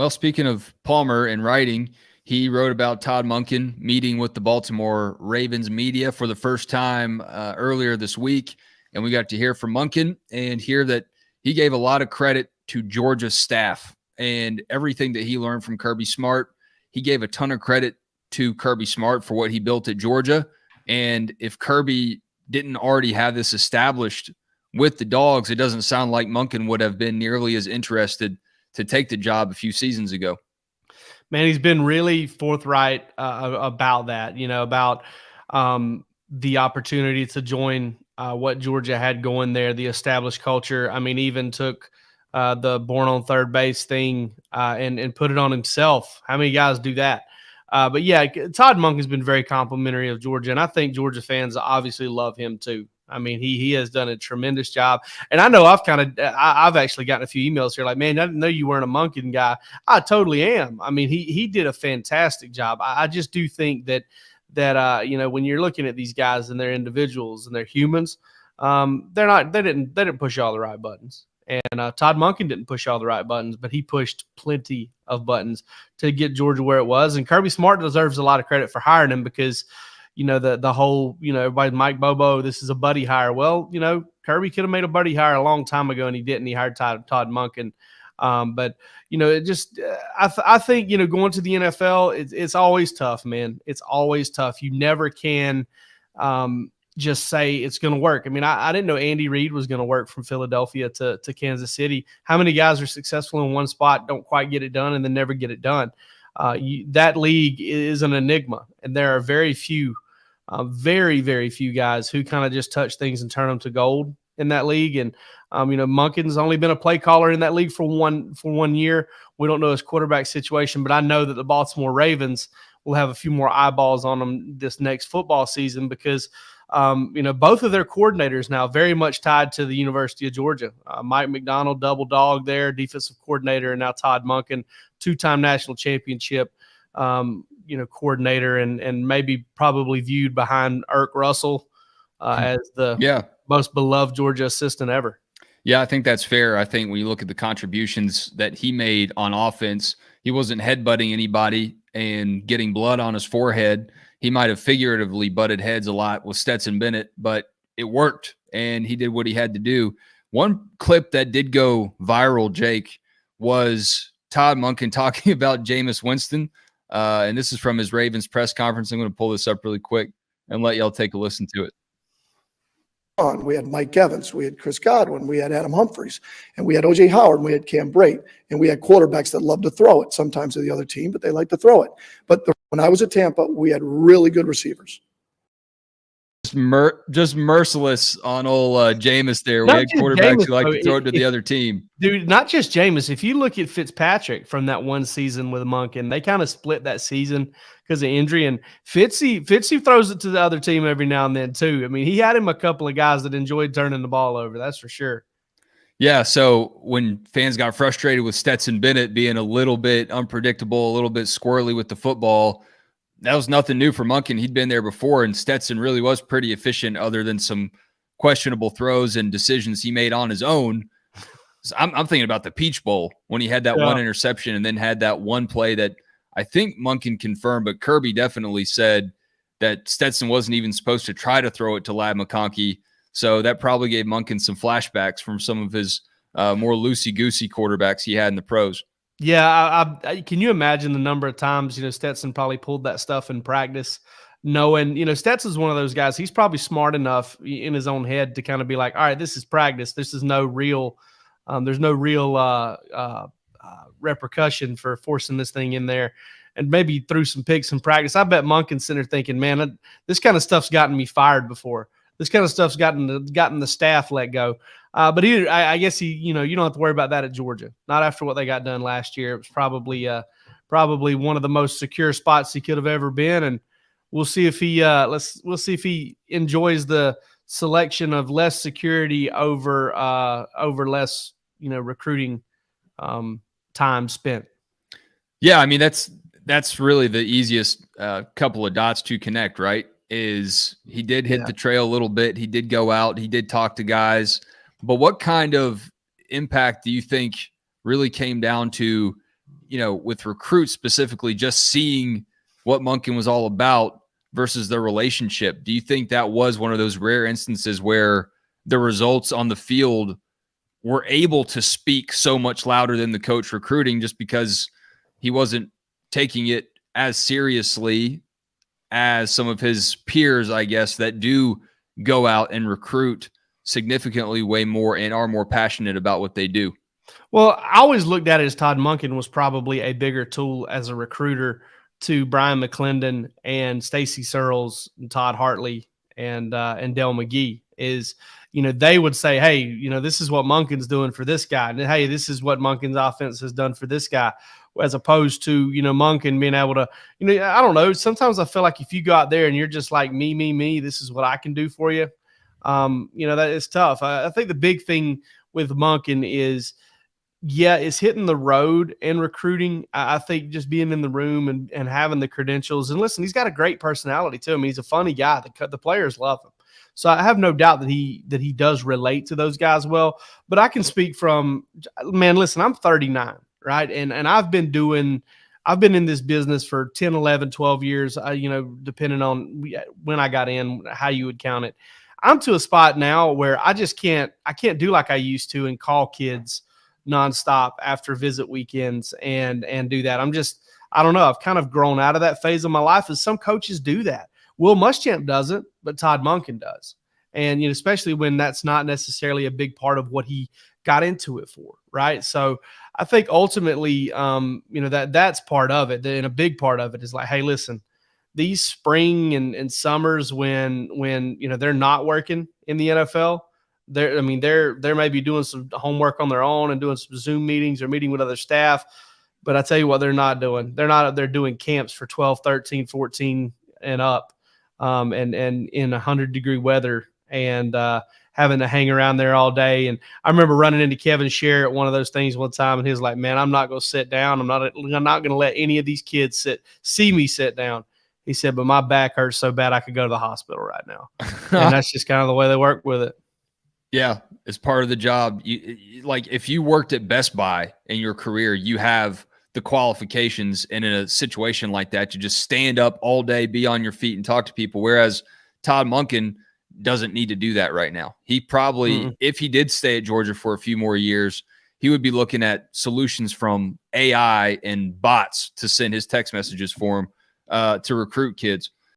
Well, speaking of Palmer and writing, he wrote about Todd Monken meeting with the Baltimore Ravens media for the first time earlier this week. And we got to hear from Monken and hear that he gave a lot of credit to Georgia's staff and everything that he learned from Kirby Smart. He gave a ton of credit to Kirby Smart for what he built at Georgia. And if Kirby didn't already have this established with the Dogs, it doesn't sound like Monken would have been nearly as interested to take the job a few seasons ago. Man, he's been really forthright about that, about the opportunity to join what Georgia had going there, the established culture. I mean, even took the born on third base thing and put it on himself. How many guys do that? But yeah, Todd Monken has been very complimentary of Georgia, and I think Georgia fans obviously love him too. I mean, he has done a tremendous job. And I know I've actually gotten a few emails here like, man, I didn't know you weren't a Monken guy. I totally am. I mean, he did a fantastic job. I just do think that when you're looking at these guys and they're individuals and they're humans, they didn't push all the right buttons. And Todd Monken didn't push all the right buttons, but he pushed plenty of buttons to get Georgia where it was. And Kirby Smart deserves a lot of credit for hiring him because the whole, everybody, Mike Bobo, this is a buddy hire. Well, Kirby could have made a buddy hire a long time ago and he didn't. He hired Todd Monken. But it just, I think, going to the NFL, it's always tough, man. It's always tough. You never can just say it's going to work. I mean, I didn't know Andy Reid was going to work from Philadelphia to Kansas City. How many guys are successful in one spot, don't quite get it done, and then never get it done? That league is an enigma, and there are very few, very, very few guys who kind of just touch things and turn them to gold in that league. And Monken's only been a play caller in that league for one year. We don't know his quarterback situation, but I know that the Baltimore Ravens will have a few more eyeballs on them this next football season because both of their coordinators now very much tied to the University of Georgia. Mike McDonald, double dog there, defensive coordinator, and now Todd Monken, two-time national championship coordinator, and maybe probably viewed behind Irk Russell as the most beloved Georgia assistant ever. Yeah, I think that's fair. I think when you look at the contributions that he made on offense, he wasn't headbutting anybody and getting blood on his forehead. He might have figuratively butted heads a lot with Stetson Bennett, but it worked, and he did what he had to do. One clip that did go viral, Jake, was Todd Monken talking about Jameis Winston, and this is from his Ravens press conference. I'm going to pull this up really quick and let y'all take a listen to it. We had Mike Evans, we had Chris Godwin, we had Adam Humphries, and we had O.J. Howard, and we had Cam Brate, and we had quarterbacks that love to throw it. Sometimes to the other team, but they like to throw it. But when I was at Tampa, we had really good receivers. Just merciless on old Jameis there. We had quarterbacks who like to throw it to the other team. Dude, not just Jameis. If you look at Fitzpatrick from that one season with Monken, they kind of split that season because of injury. And Fitzy throws it to the other team every now and then too. I mean, he had him a couple of guys that enjoyed turning the ball over. That's for sure. Yeah, so when fans got frustrated with Stetson Bennett being a little bit unpredictable, a little bit squirrely with the football, that was nothing new for Monken. He'd been there before, and Stetson really was pretty efficient other than some questionable throws and decisions he made on his own. So I'm thinking about the Peach Bowl when he had that one interception and then had that one play that I think Monken confirmed, but Kirby definitely said that Stetson wasn't even supposed to try to throw it to Ladd McConkey. So that probably gave Monken some flashbacks from some of his more loosey-goosey quarterbacks he had in the pros. Yeah, can you imagine the number of times, Stetson probably pulled that stuff in practice, knowing, Stetson's one of those guys, he's probably smart enough in his own head to kind of be like, all right, this is practice. This is no real, there's no real repercussion for forcing this thing in there, and maybe threw some picks in practice. I bet Monken's sitting there thinking, man, this kind of stuff's gotten me fired before. This kind of stuff's gotten the staff let go. But I guess you don't have to worry about that at Georgia. Not after what they got done last year. It was probably one of the most secure spots he could have ever been. And we'll see if he enjoys the selection of less security over less recruiting time spent. Yeah, I mean that's really the easiest couple of dots to connect, right? Is he did hit the trail a little bit. He did go out. He did talk to guys. But what kind of impact do you think really came down to with recruits specifically, just seeing what Monken was all about versus their relationship. Do you think that was one of those rare instances where the results on the field were able to speak so much louder than the coach recruiting, just because he wasn't taking it as seriously as some of his peers, I guess, that do go out and recruit significantly way more and are more passionate about what they do? Well, I always looked at it as Todd Monken was probably a bigger tool as a recruiter to Brian McClendon and Stacey Searles and Todd Hartley and Dell McGee. Is, they would say, hey, this is what Monken's doing for this guy. And hey, this is what Monken's offense has done for this guy, as opposed to, Monken being able to, I don't know. Sometimes I feel like if you go out there and you're just like me, this is what I can do for you. That is tough. I think the big thing with Monken is, it's hitting the road and recruiting. I think just being in the room and having the credentials. And listen, he's got a great personality too. I mean, he's a funny guy. The players love him. So I have no doubt that he does relate to those guys well. But I can speak from, man, listen, I'm 39, right? And I've been in this business for 10, 11, 12 years, depending on when I got in, how you would count it. I'm to a spot now where I can't do like I used to and call kids nonstop after visit weekends and do that. I don't know. I've kind of grown out of that phase of my life, as some coaches do that. Will Muschamp doesn't, but Todd Monken does. And, especially when that's not necessarily a big part of what he got into it for. Right. So I think ultimately, that's part of it. And a big part of it is like, hey, listen, these spring and summers when they're not working in the NFL, they're maybe doing some homework on their own and doing some Zoom meetings or meeting with other staff. But I tell you what, they're not doing. They're doing camps for 12, 13, 14 and up, and in 100-degree weather and having to hang around there all day. And I remember running into Kevin Sherr at one of those things one time, and he was like, man, I'm not going to sit down. I'm not going to let any of these kids see me sit down. He said, but my back hurts so bad I could go to the hospital right now. And that's just kind of the way they work with it. Yeah, it's part of the job. Like if you worked at Best Buy in your career, you have the qualifications, and in a situation like that, you just stand up all day, be on your feet and talk to people. Whereas Todd Monken doesn't need to do that right now. He probably, if he did stay at Georgia for a few more years, he would be looking at solutions from AI and bots to send his text messages for him to recruit kids.